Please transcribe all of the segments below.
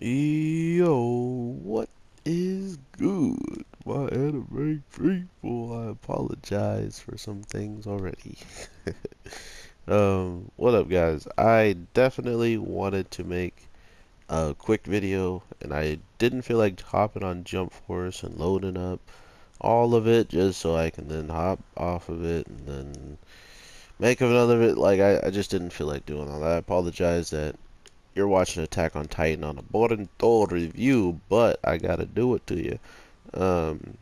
Yo, what is good, my anime people? I apologize for some things already. What up, guys? I definitely wanted to make a quick video, and I didn't feel like hopping on Jump Force and loading up all of it just so I can then hop off of it and then make another bit. Like, I just didn't feel like doing all that. I apologize that you're watching Attack on Titan on a Boruto review, but I gotta do it to you. Um,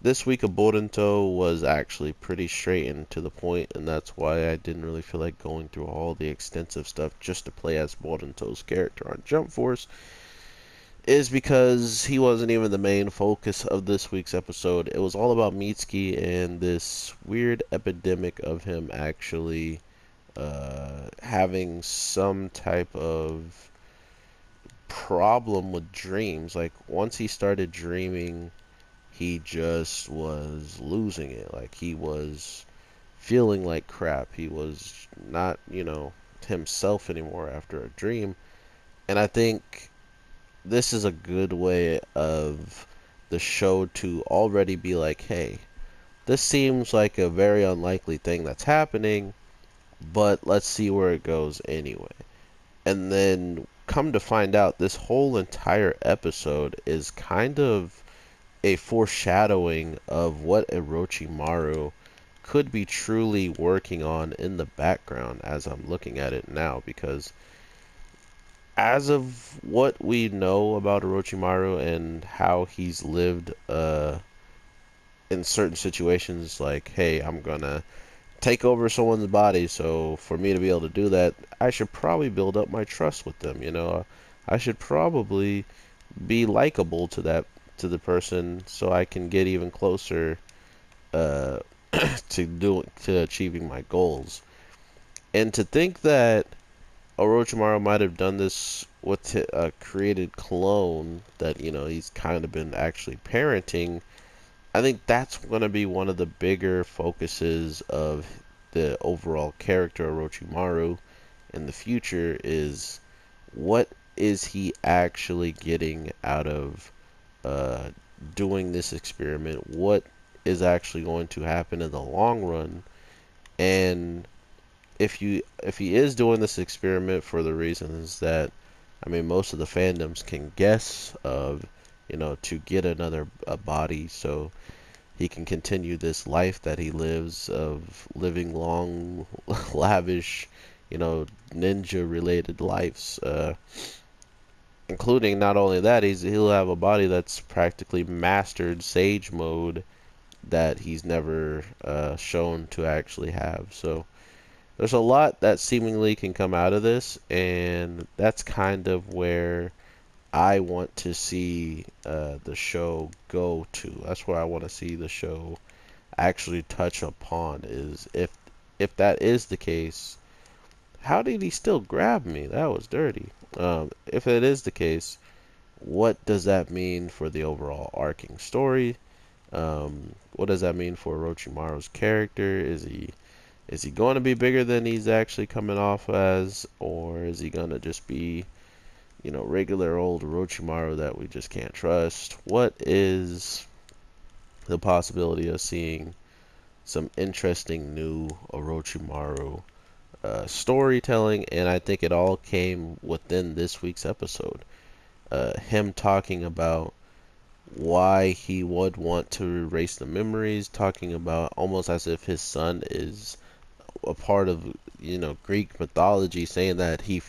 this week of Boruto was actually pretty straight and to the point, and that's why I didn't really feel like going through all the extensive stuff just to play as Boruto's character on Jump Force, is because he wasn't even the main focus of this week's episode. It was all about Mitsuki and this weird epidemic of him actually having some type of problem with dreams. Like, once he started dreaming, he just was losing it. Like, he was feeling like crap. He was not, himself anymore after a dream. And I think this is a good way of the show to already be like, hey, this seems like a very unlikely thing that's happening, but let's see where it goes anyway. And then come to find out, this whole entire episode is kind of a foreshadowing of what Orochimaru could be truly working on in the background as I'm looking at it now. Because as of what we know about Orochimaru and how he's lived in certain situations, like, hey, I'm gonna take over someone's body, so for me to be able to do that, I should probably build up my trust with them. I should probably be likable to the person so I can get even closer uh, to achieving my goals. And to think that Orochimaru might have done this with a created clone that he's kind of been actually parenting, I think that's going to be one of the bigger focuses of the overall character Orochimaru in the future, is what is he actually getting out of uh, doing this experiment? What is actually going to happen in the long run? And if he is doing this experiment for the reasons that most of the fandoms can guess of, to get another a body so he can continue this life that he lives of living long, lavish, ninja related lives. Including not only that, he'll have a body that's practically mastered Sage mode that he's never shown to actually have. So there's a lot that seemingly can come out of this, and that's kind of where I want to see the show go to. That's where I want to see the show actually touch upon, is if that is the case, how did he still grab me? That was dirty. If it is the case, what does that mean for the overall arcing story? What does that mean for Orochimaru's character? Is he going to be bigger than he's actually coming off as, or is he going to just be, regular old Orochimaru that we just can't trust? What is the possibility of seeing some interesting new Orochimaru storytelling? And I think it all came within this week's episode. Him talking about why he would want to erase the memories, talking about almost as if his son is a part of Greek mythology, saying that he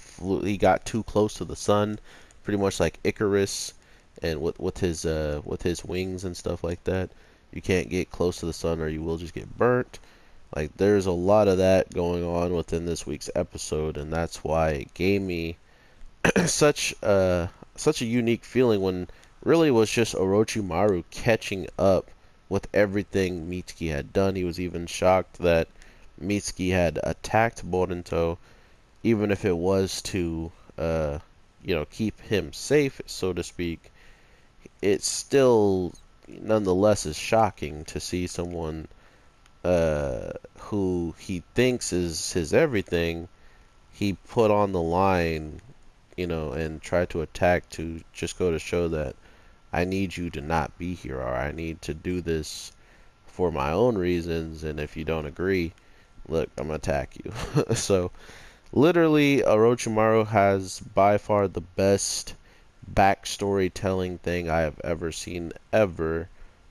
got too close to the sun, pretty much like Icarus, and with his wings and stuff like that. You can't get close to the sun or you will just get burnt. Like, there's a lot of that going on within this week's episode, and that's why it gave me such a unique feeling, when really it was just Orochimaru catching up with everything Mitsuki had done. He was even shocked that Mitsuki had attacked Boruto, even if it was to keep him safe, so to speak. It still nonetheless is shocking to see someone who he thinks is his everything, he put on the line and try to attack to just go to show that I need you to not be here, or I need to do this for my own reasons, and if you don't agree, look, I'm gonna attack you. So literally, Orochimaru has by far the best backstory telling thing I have ever seen ever,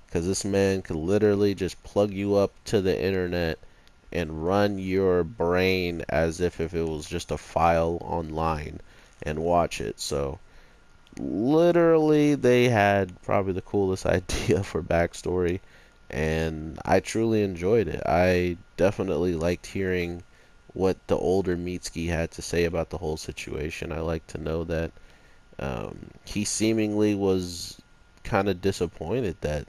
because this man could literally just plug you up to the internet and run your brain as if it was just a file online and watch it. So literally, they had probably the coolest idea for backstory, and I truly enjoyed it. I definitely liked hearing what the older Mitsuki had to say about the whole situation. I like to know that he seemingly was kind of disappointed that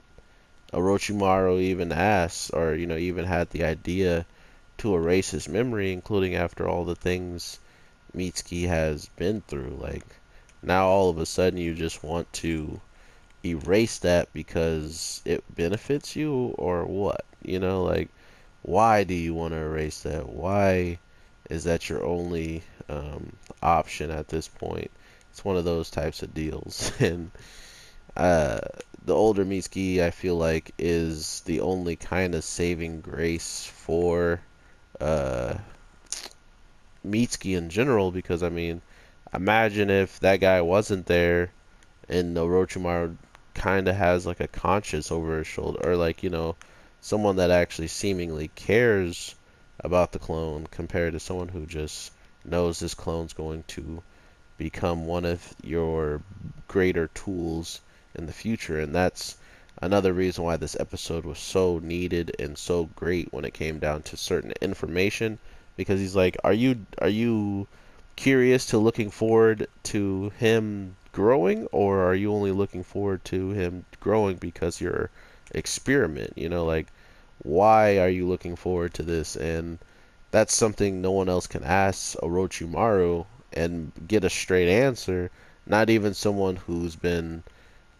Orochimaru even asked, or even had the idea to erase his memory, including after all the things Mitsuki has been through. Like, now all of a sudden you just want to erase that because it benefits you, or what? Like, why do you want to erase that? Why is that your only option at this point? It's one of those types of deals. And uh, the older Mitsuki, I feel like, is the only kind of saving grace for uh, Mitsuki in general, because I mean, imagine if that guy wasn't there and Orochimaru kind of has like a conscience over his shoulder, or like, someone that actually seemingly cares about the clone compared to someone who just knows this clone's going to become one of your greater tools in the future. And that's another reason why this episode was so needed and so great when it came down to certain information, because he's like, are you curious to looking forward to him growing, or are you only looking forward to him growing because you're experiment? Like, why are you looking forward to this? And that's something no one else can ask Orochimaru and get a straight answer. Not even someone who's been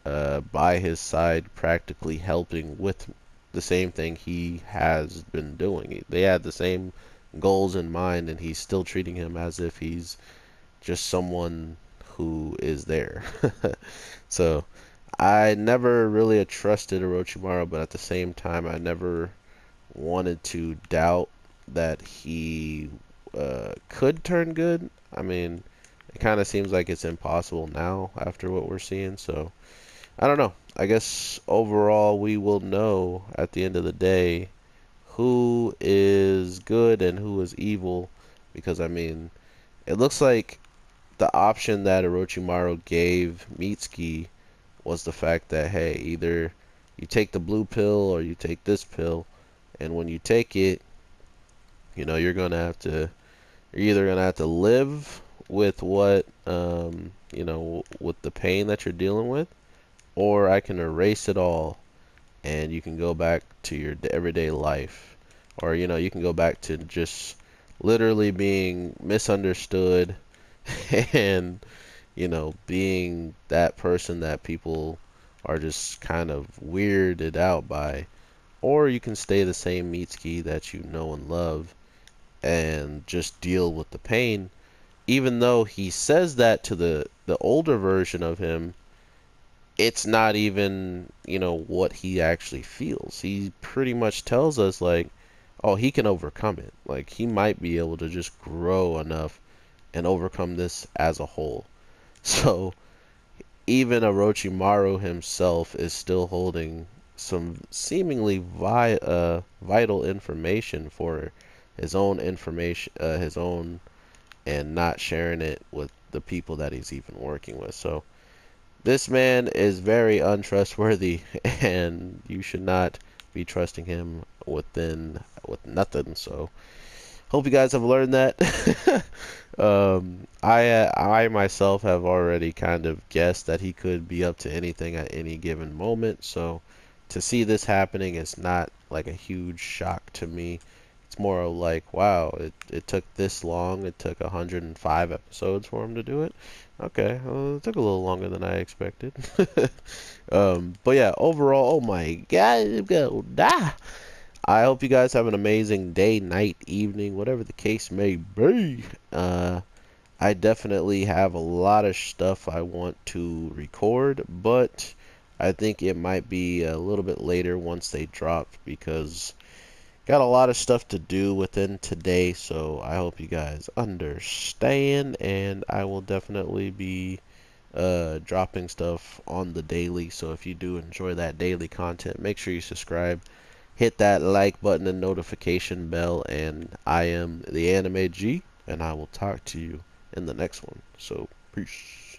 by his side, practically helping with the same thing he has been doing. They had the same goals in mind, and he's still treating him as if he's just someone who is there. So I never really trusted Orochimaru, but at the same time, I never wanted to doubt that he could turn good. I mean, it kind of seems like it's impossible now after what we're seeing. So I don't know. I guess overall, we will know at the end of the day who is good and who is evil, because I mean, it looks like the option that Orochimaru gave Mitsuki was the fact that, hey, either you take the blue pill or you take this pill, and when you take it, you're gonna have to, you're either gonna have to live with what, with the pain that you're dealing with, or I can erase it all and you can go back to your everyday life, or you can go back to just literally being misunderstood and being that person that people are just kind of weirded out by. Or you can stay the same Mitsuki that you know and love and just deal with the pain. Even though he says that to the older version of him, it's not even, what he actually feels. He pretty much tells us, like, oh, he can overcome it. Like, he might be able to just grow enough and overcome this as a whole. So even Orochimaru himself is still holding some seemingly vital information for his own, and not sharing it with the people that he's even working with. So this man is very untrustworthy, and you should not be trusting him with nothing. So hope you guys have learned that. I myself have already kind of guessed that he could be up to anything at any given moment. So to see this happening is not like a huge shock to me. It's more of like, wow, it took this long. It took 105 episodes for him to do it. Okay, well, it took a little longer than I expected. But yeah, overall, oh my God, I'm gonna die. I hope you guys have an amazing day, night, evening, whatever the case may be. I definitely have a lot of stuff I want to record, but I think it might be a little bit later once they drop because got a lot of stuff to do within today, so I hope you guys understand, and I will definitely be dropping stuff on the daily. So if you do enjoy that daily content, make sure you subscribe, hit that like button and notification bell, and I am the Anime G, and I will talk to you in the next one. So peace.